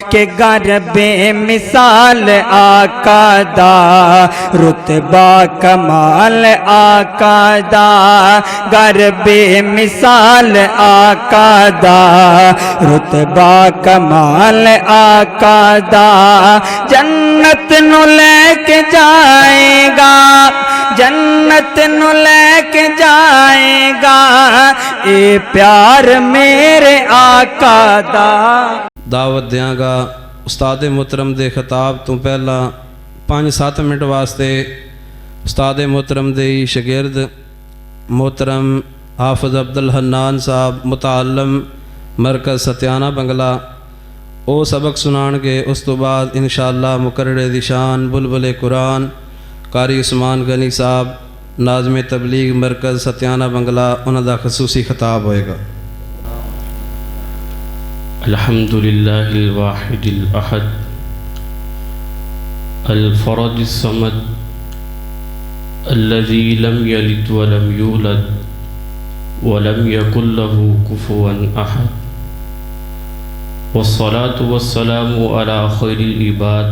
کہ گر بے مثال آقا دا رتبہ کمال آقا دا، گر بے مثال آقا دا رتبہ کمال آقا دا، جنت نو لے کے جائے گا، جنت نو لے کے جائے گا، اے پیار میرے آقا دا۔ دعوت دیاں گا استاد محترم دے خطاب تو پہلا 5-7 منٹ واسطے استاد محترم دے شاگرد محترم حافظ عبدالحنان صاحب متعلم مرکز ستیانہ بنگلہ او سبق سنان کے، اس تو بعد انشاءاللہ مقرر ذیشان بلبل قرآن قاری عثمان غنی صاحب ناظم تبلیغ مرکز ستیانہ بنگلہ انہاں دا خصوصی خطاب ہوئے گا۔ الحمد للہ الواحد الاحد الفرد الصمد الذي لم يلد ولم يولد ولم يكن له كفوا احد، والصلاة والسلام على خير العباد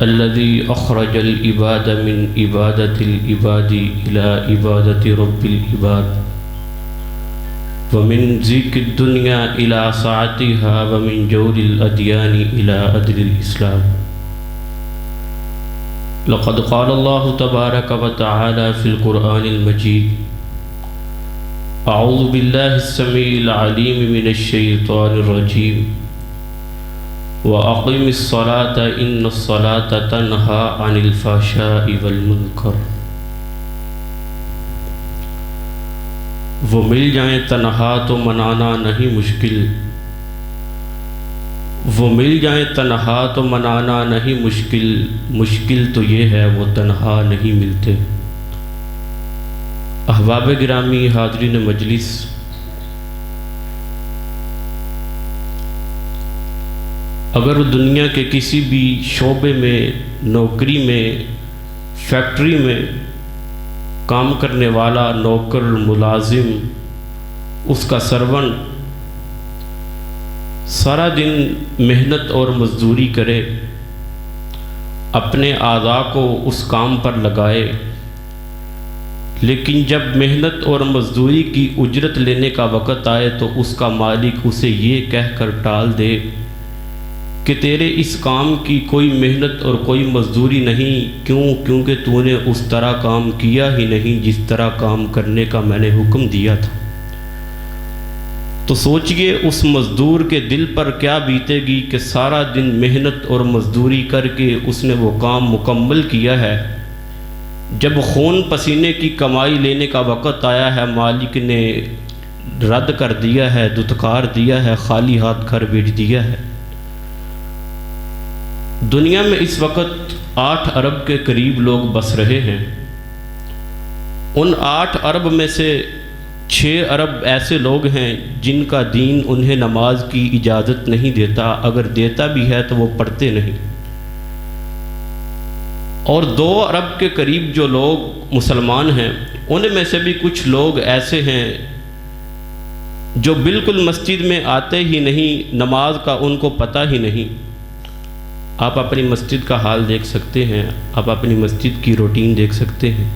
الذي أخرج العباد من عبادة العباد إلى عبادة رب العباد، ومن ضيق الدنيا إلى سعتها، ومن جور الأديان إلى عدل الإسلام۔ لقد قال الله تبارك وتعالى في القرآن المجيد: أعوذ بالله السميع العليم من الشيطان الرجيم، وأقم الصلاة إن الصلاة تنهى عن الفحشاء والمنكر۔ وہ مل جائیں تنہا تو منانا نہیں مشکل، وہ مل جائیں تنہا تو منانا نہیں مشکل، مشکل تو یہ ہے وہ تنہا نہیں ملتے۔ احباب گرامی، حاضرین مجلس، اگر دنیا کے کسی بھی شعبے میں، نوکری میں، فیکٹری میں کام کرنے والا نوکر، ملازم، اس کا سرونٹ سارا دن محنت اور مزدوری کرے، اپنے اعضاء کو اس کام پر لگائے، لیکن جب محنت اور مزدوری کی اجرت لینے کا وقت آئے تو اس کا مالک اسے یہ کہہ کر ٹال دے کہ تیرے اس کام کی کوئی محنت اور کوئی مزدوری نہیں، کیونکہ تو نے اس طرح کام کیا ہی نہیں جس طرح کام کرنے کا میں نے حکم دیا تھا۔ تو سوچئے اس مزدور کے دل پر کیا بیتے گی کہ سارا دن محنت اور مزدوری کر کے اس نے وہ کام مکمل کیا ہے، جب خون پسینے کی کمائی لینے کا وقت آیا ہے مالک نے رد کر دیا ہے، دھتکار دیا ہے، خالی ہاتھ گھر بھیج دیا ہے۔ دنیا میں اس وقت 8 ارب کے قریب لوگ بس رہے ہیں، ان 8 ارب میں سے 6 ارب ایسے لوگ ہیں جن کا دین انہیں نماز کی اجازت نہیں دیتا، اگر دیتا بھی ہے تو وہ پڑھتے نہیں، اور 2 ارب کے قریب جو لوگ مسلمان ہیں ان میں سے بھی کچھ لوگ ایسے ہیں جو بالکل مسجد میں آتے ہی نہیں، نماز کا ان کو پتہ ہی نہیں۔ آپ اپنی مسجد کا حال دیکھ سکتے ہیں، آپ اپنی مسجد کی روٹین دیکھ سکتے ہیں۔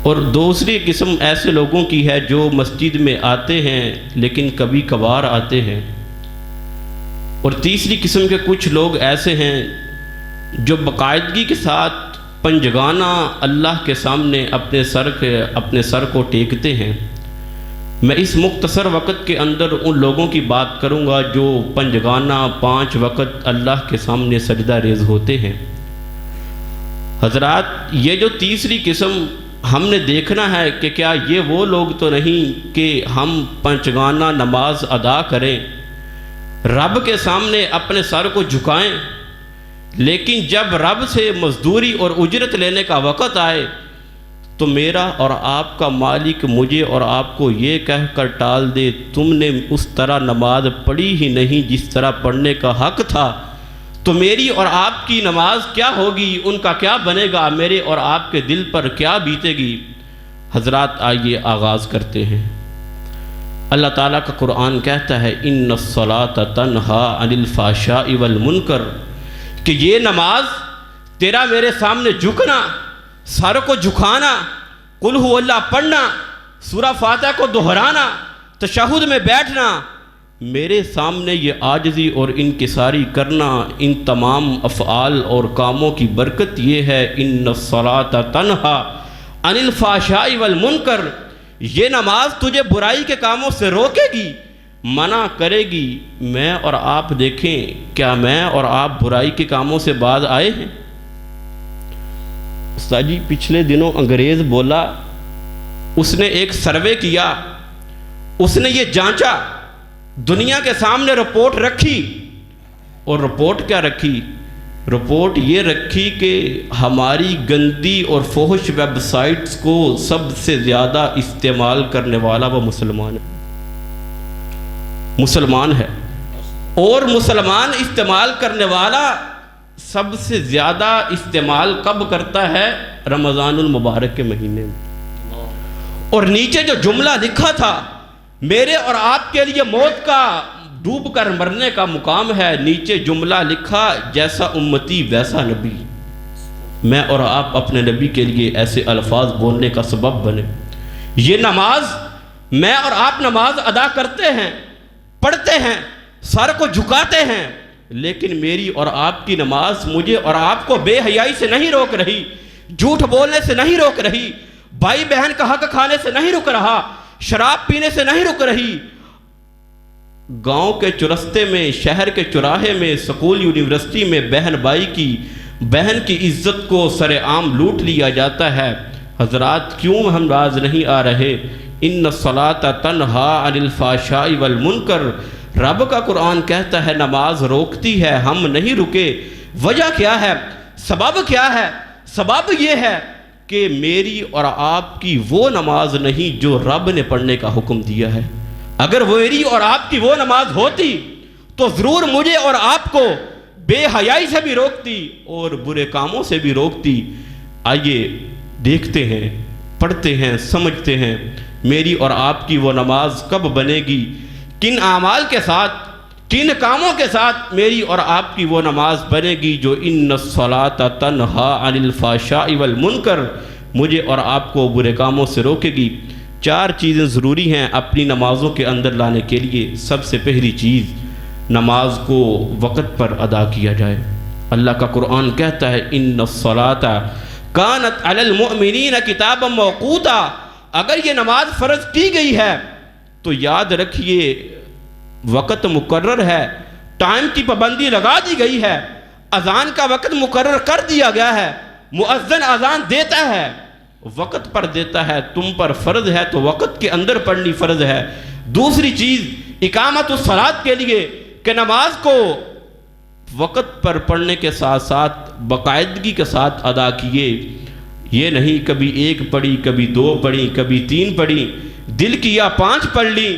اور دوسری قسم ایسے لوگوں کی ہے جو مسجد میں آتے ہیں لیکن کبھی کبھار آتے ہیں، اور تیسری قسم کے کچھ لوگ ایسے ہیں جو باقاعدگی کے ساتھ پنجگانہ اللہ کے سامنے اپنے سر کو ٹیکتے ہیں۔ میں اس مختصر وقت کے اندر ان لوگوں کی بات کروں گا جو پنجگانہ 5 وقت اللہ کے سامنے سجدہ ریز ہوتے ہیں۔ حضرات، یہ جو تیسری قسم ہم نے دیکھنا ہے کہ کیا یہ وہ لوگ تو نہیں کہ ہم پنجگانہ نماز ادا کریں، رب کے سامنے اپنے سر کو جھکائیں، لیکن جب رب سے مزدوری اور اجرت لینے کا وقت آئے تو میرا اور آپ کا مالک مجھے اور آپ کو یہ کہہ کر ٹال دے تم نے اس طرح نماز پڑھی ہی نہیں جس طرح پڑھنے کا حق تھا، تو میری اور آپ کی نماز کیا ہوگی، ان کا کیا بنے گا، میرے اور آپ کے دل پر کیا بیتے گی۔ حضرات، آئیے آغاز کرتے ہیں۔ اللہ تعالیٰ کا قرآن کہتا ہے ان الصلاۃ تنہا عن الفحشاء والمنکر، کہ یہ نماز تیرا میرے سامنے جھکنا، سر کو جھکانا، قل هو اللہ پڑھنا، سورہ فاتحہ کو دہرانا، تشہد میں بیٹھنا، میرے سامنے یہ عاجزی اور انکساری کرنا، ان تمام افعال اور کاموں کی برکت یہ ہے ان الصلاۃ تنہا عن الفحشاء والمنکر، یہ نماز تجھے برائی کے کاموں سے روکے گی، منع کرے گی۔ میں اور آپ دیکھیں، کیا میں اور آپ برائی کے کاموں سے باز آئے ہیں؟ استاد جی پچھلے دنوں انگریز بولا، اس نے ایک سروے کیا، اس نے یہ جانچا، دنیا کے سامنے رپورٹ رکھی، اور رپورٹ کیا رکھی؟ رپورٹ یہ رکھی کہ ہماری گندی اور فحش ویب سائٹس کو سب سے زیادہ استعمال کرنے والا وہ مسلمان ہے، مسلمان ہے، اور مسلمان استعمال کرنے والا سب سے زیادہ استعمال کب کرتا ہے؟ رمضان المبارک کے مہینے میں۔ اور نیچے جو جملہ لکھا تھا، میرے اور آپ کے لیے موت کا ڈوب کر مرنے کا مقام ہے، نیچے جملہ لکھا جیسا امتی ویسا نبی۔ میں اور آپ اپنے نبی کے لیے ایسے الفاظ بولنے کا سبب بنے۔ یہ نماز، میں اور آپ نماز ادا کرتے ہیں، پڑھتے ہیں، سر کو جھکاتے ہیں، لیکن میری اور آپ کی نماز مجھے اور آپ کو بے حیائی سے نہیں روک رہی، جھوٹ بولنے سے نہیں روک رہی، بھائی بہن کا حق کھانے سے نہیں رک رہا، شراب پینے سے نہیں رک رہی، گاؤں کے چرستے میں، شہر کے چوراہے میں، سکول یونیورسٹی میں بہن کی عزت کو سر عام لوٹ لیا جاتا ہے۔ حضرات کیوں ہم باز نہیں آ رہے؟ ان الصلاۃ تنہا عن الفحشاء والمنکر، رب کا قرآن کہتا ہے نماز روکتی ہے، ہم نہیں رکے۔ وجہ کیا ہے؟ سبب کیا ہے؟ سبب یہ ہے کہ میری اور آپ کی وہ نماز نہیں جو رب نے پڑھنے کا حکم دیا ہے۔ اگر میری اور آپ کی وہ نماز ہوتی تو ضرور مجھے اور آپ کو بے حیائی سے بھی روکتی اور برے کاموں سے بھی روکتی۔ آئیے دیکھتے ہیں، پڑھتے ہیں، سمجھتے ہیں میری اور آپ کی وہ نماز کب بنے گی، کن اعمال کے ساتھ، کن کاموں کے ساتھ میری اور آپ کی وہ نماز بنے گی جو ان الصلاۃ تنہا عن الفحشاء والمنکر، مجھے اور آپ کو برے کاموں سے روکے گی۔ 4 چیزیں ضروری ہیں اپنی نمازوں کے اندر لانے کے لیے۔ سب سے پہلی چیز، نماز کو وقت پر ادا کیا جائے۔ اللہ کا قرآن کہتا ہے ان الصلاۃ کانت علی المؤمنین کتابا موقوتا، اگر یہ نماز فرض کی گئی ہے تو یاد رکھیے وقت مقرر ہے، ٹائم کی پابندی لگا دی گئی ہے، اذان کا وقت مقرر کر دیا گیا ہے، مؤذن اذان دیتا ہے، وقت پر دیتا ہے، تم پر فرض ہے تو وقت کے اندر پڑھنی فرض ہے۔ دوسری چیز اقامت الصلاۃ کے لیے کہ نماز کو وقت پر پڑھنے کے ساتھ ساتھ باقاعدگی کے ساتھ ادا کیے، یہ نہیں کبھی 1 پڑھی، کبھی 2 پڑھی، کبھی 3 پڑھی، دل کیا 5 پڑھ لی،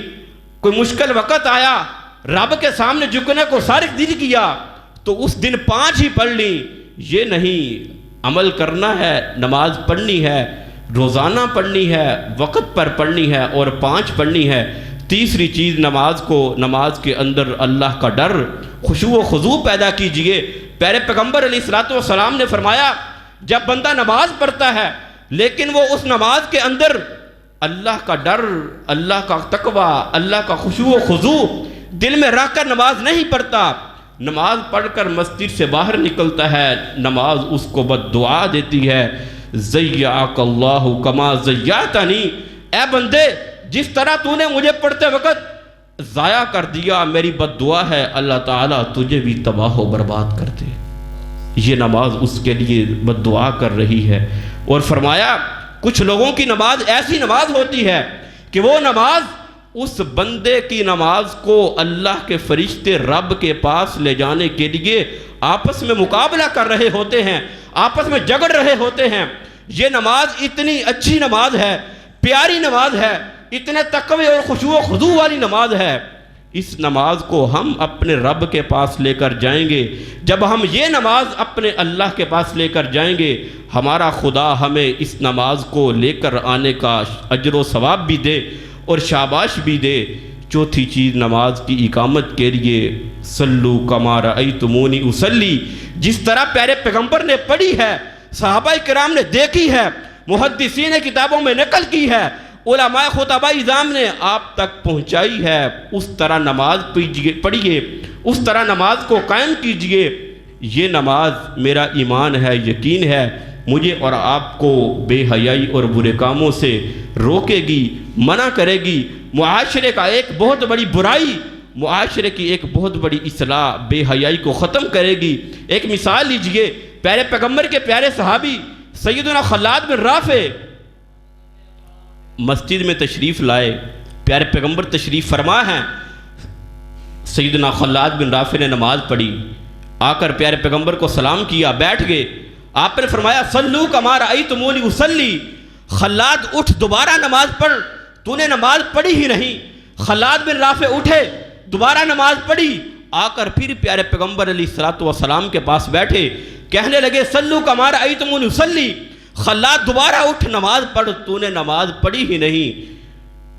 کوئی مشکل وقت آیا رب کے سامنے جھکنے کو صارف دل کیا تو اس دن 5 ہی پڑھ لی۔ یہ نہیں، عمل کرنا ہے، نماز پڑھنی ہے، روزانہ پڑھنی ہے، وقت پر پڑھنی ہے اور 5 پڑھنی ہے۔ تیسری چیز نماز کے اندر اللہ کا ڈر، خشوع و خضوع پیدا کیجئے۔ پیارے پیغمبر علیہ الصلوۃ والسلام نے فرمایا جب بندہ نماز پڑھتا ہے لیکن وہ اس نماز کے اندر اللہ کا ڈر، اللہ کا تقوی، اللہ کا خشوع و خضوع دل میں رکھ کر نماز نہیں پڑھتا، نماز پڑھ کر مسجد سے باہر نکلتا ہے، نماز اس کو بد دعا دیتی ہے، زیّعک اللہ کما زیّعتنی، اے بندے جس طرح تو نے مجھے پڑھتے وقت ضائع کر دیا، میری بد دعا ہے اللہ تعالیٰ تجھے بھی تباہ و برباد کر دے۔ یہ نماز اس کے لیے بد دعا کر رہی ہے۔ اور فرمایا کچھ لوگوں کی نماز ایسی نماز ہوتی ہے کہ وہ نماز اس بندے کی نماز کو اللہ کے فرشتے رب کے پاس لے جانے کے لیے آپس میں مقابلہ کر رہے ہوتے ہیں، آپس میں جگڑ رہے ہوتے ہیں۔ یہ نماز اتنی اچھی نماز ہے، پیاری نماز ہے، اتنے تقوی اور خشوع و خضوع والی نماز ہے۔ اس نماز کو ہم اپنے رب کے پاس لے کر جائیں گے۔ جب ہم یہ نماز اپنے اللہ کے پاس لے کر جائیں گے، ہمارا خدا ہمیں اس نماز کو لے کر آنے کا اجر و ثواب بھی دے اور شاباش بھی دے۔ چوتھی چیز نماز کی اقامت کے لیے صلو کما رأیتمونی اصلی، جس طرح پیارے پیغمبر نے پڑھی ہے، صحابہ کرام نے دیکھی ہے، محدثین نے کتابوں میں نقل کی ہے، علماء خطبہ اعظام نے آپ تک پہنچائی ہے، اس طرح نماز پڑھیے، اس طرح نماز کو قائم کیجئے۔ یہ نماز میرا ایمان ہے، یقین ہے، مجھے اور آپ کو بے حیائی اور برے کاموں سے روکے گی، منع کرے گی، معاشرے کا ایک بہت بڑی برائی، معاشرے کی ایک بہت بڑی اصلاح بے حیائی کو ختم کرے گی۔ ایک مثال لیجئے، پیارے پیغمبر کے پیارے صحابی سیدنا خلاد بن رافع مسجد میں تشریف لائے، پیارے پیغمبر تشریف فرما ہیں، سیدنا خلاد بن رافع نے نماز پڑھی، آ کر پیارے پیغمبر کو سلام کیا، بیٹھ گئے، آپ نے فرمایا صلو کما رأیتمونی اصلی، خلاد اٹھ دوبارہ نماز پڑھ، تو نے نماز پڑھی ہی نہیں۔ خلاد بن رافع اٹھے، دوبارہ نماز پڑھی، آ کر پھر پیارے پیغمبر علیہ السلام کے پاس بیٹھے، کہنے لگے صلو کما رأیتمونی اصلی، خلاد دوبارہ اٹھ نماز پڑھ، تو نے نماز پڑھی ہی نہیں۔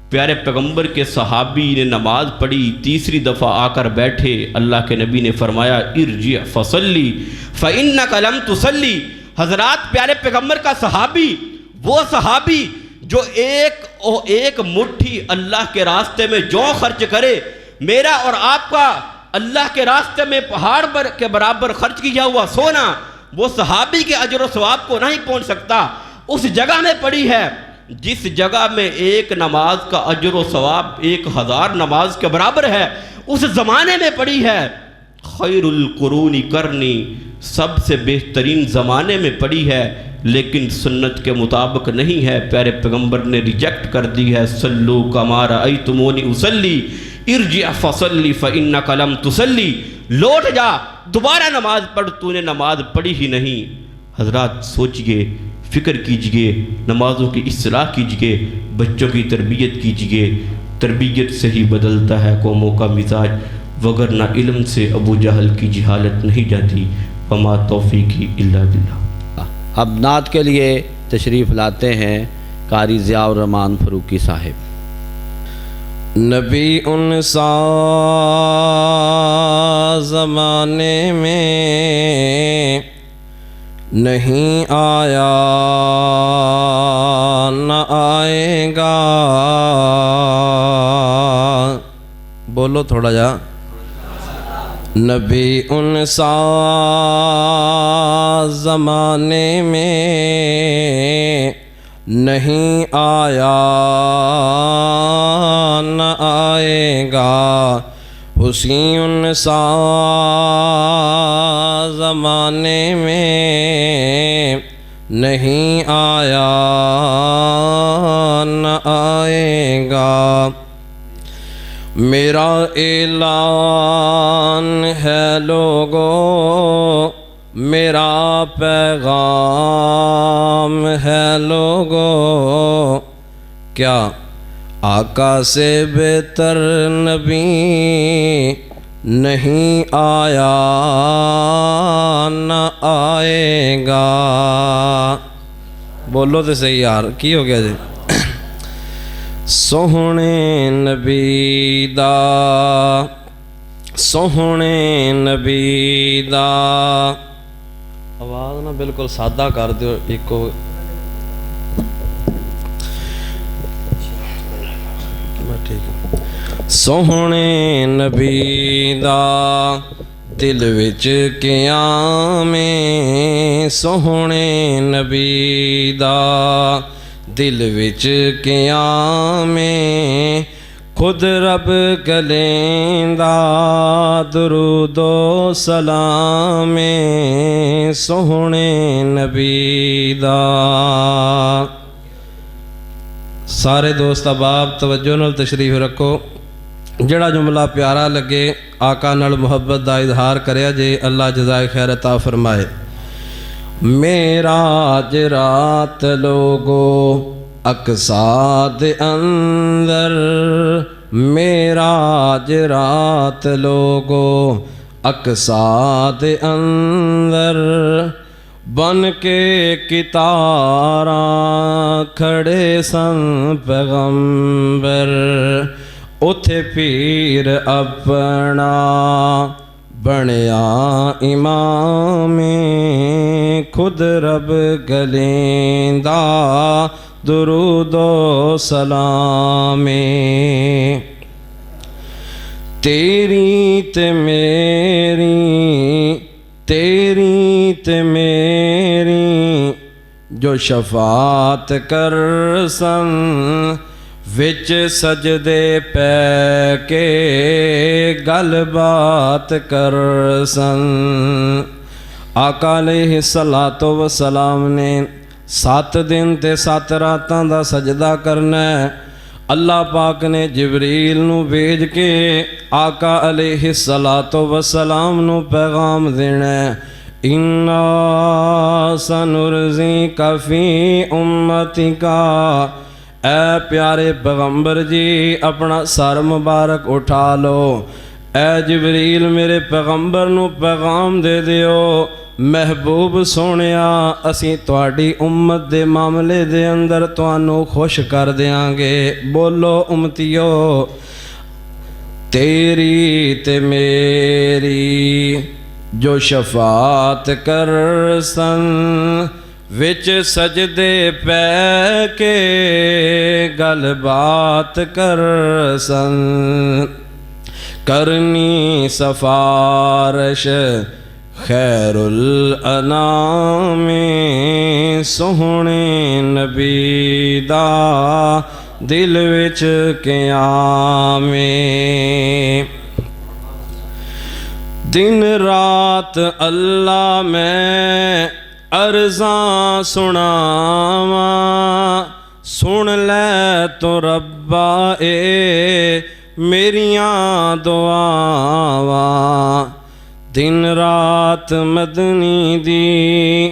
پیارے پیغمبر کے صحابی نے نماز پڑھی، تیسری دفعہ آ کر بیٹھے، اللہ کے نبی نے فرمایا ارجع فصلی فإنک لم تصلی۔ حضرات پیارے پیغمبر کا صحابی، وہ صحابی جو ایک مٹھی اللہ کے راستے میں جو خرچ کرے، میرا اور آپ کا اللہ کے راستے میں پہاڑ کے برابر خرچ کیا ہوا سونا، وہ صحابی کے اجر و ثواب کو نہیں پہنچ سکتا۔ اس جگہ میں پڑھی ہے جس جگہ میں ایک نماز کا اجر و ثواب 1000 نماز کے برابر ہے، اس زمانے میں پڑھی ہے۔ خیر القرون قرنی، سب سے بہترین زمانے میں پڑھی ہے، لیکن سنت کے مطابق نہیں ہے، پیارے پیغمبر نے ریجیکٹ کر دی ہے۔ صلو کما رأیتمونی اصلی ارجع فصلی فإنک لم تصلی، لوٹ جا دوبارہ نماز پڑھ، تو نے نماز پڑھی ہی نہیں۔ حضرات سوچئے، فکر کیجئے، نمازوں کی اصلاح کیجئے، بچوں کی تربیت کیجئے، تربیت سے ہی بدلتا ہے قوموں کا مزاج، وگرنہ علم سے ابو جہل کی جہالت نہیں جاتی۔ وما توفیقی الا باللہ۔ اب نعت کے لیے تشریف لاتے ہیں قاری ضیاء الرحمن فروقی صاحب۔ نبی ان سا زمانے میں نہیں آیا، نہ آئے گا، بولو تھوڑا جا۔ نبی ان سا زمانے میں نہیں آیا، نہ آئے گا، اسی ان سا زمانے میں نہیں آیا، نہ آئے گا۔ میرا اعلان ہے لوگو، میرا پیغام ہے لوگو، کیا آقا سے بہتر نبی نہیں آیا، نہ آئے گا۔ بولو تو صحیح یار، کی ہو گیا جی؟ سوہنے نبی دا، سوہنے نبی دا، آواز نا بالکل سادہ کر دیو، ایکو سوہنے نبی دا دل وچ قیام، سوہنے نبی دا دل وچ قیام، خود رب کلیندا درود و سلام، سوہنے نبی دا۔ سارے دوست احباب توجہ نال تشریف رکھو، جڑا جملہ پیارا لگے آقا نال محبت دا اظہار کریا جے، اللہ جزائے خیر عطا فرمائے۔ معراج رات لوگو اقصا دے اندر، معراج رات لوگو اقصا دے اندر، ਬਨ ਕੇ ਕਿਤਾਰਾਂ ਖੜੇ ਸਨ ਪੈਗੰਬਰ, ਉਥੇ ਪੀਰ ਆਪਣਾ ਬਣਿਆ ਇਮਾਮੇ, ਖੁਦ ਰਬ ਗਲੇਂਦਾ ਦੁਰੂਦੋ ਸਲਾਮੇ। ਤੇਰੀ ਤੇ ਮੇਰੀ, ਤੇਰੀ ਤੇ ਮੇਰੀ ਜੋ ਸ਼ਫਾਤ ਕਰਸਨ, ਵਿੱਚ ਸਜਦੇ ਪੈ ਕੇ ਗੱਲਬਾਤ ਕਰਸਨ। ਆਕਾ ਅਲੈਹਿਸਸਲਾਤੁ ਵਸਲਾਮ ਨੇ 7 ਦਿਨ ਤੇ 7 ਰਾਤਾਂ ਦਾ ਸਜਦਾ ਕਰਨਾ ਹੈ। اللہ پاک نے جبریل نو بھیج کے آقا علیہ الصلاۃ والسلام نو پیغام دینا ہے، اِنَّا سَنُرْزِقَ فِي أُمَّتِكَ۔ اے پیارے پیغمبر جی اپنا سر مبارک اٹھا لو، اے جبریل میرے پیغمبر نو پیغام دے دیو، محبوب سونیا اسی تواڈی امت دے معاملے دے اندر توانوں خوش کر دیاں گے۔ بولو امتیو، تیری تے میری جو شفاعت کرسن، وچ سجدے پہ کے گل بات کرسن، کرنی سفارش خیر الانام، سوہنے نبی دا دل وچ قیام۔ دن رات اللہ میں عرضاں سناواں، سن لے تو ربا اے میریاں دعاواں۔ دن رات مدنی دی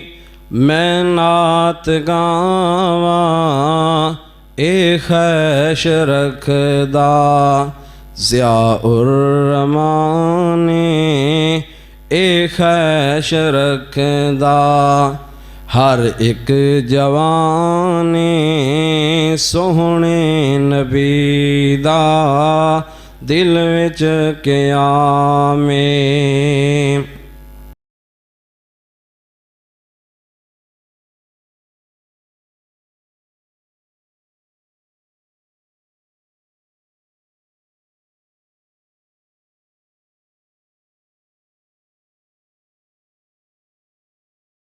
میں نعت گاواں، اے خیش رکھدا ضیاء الرحمان، اے خیش رکھدا ہر ایک جوان، سوہنے نبی دا دل وچ قیام۔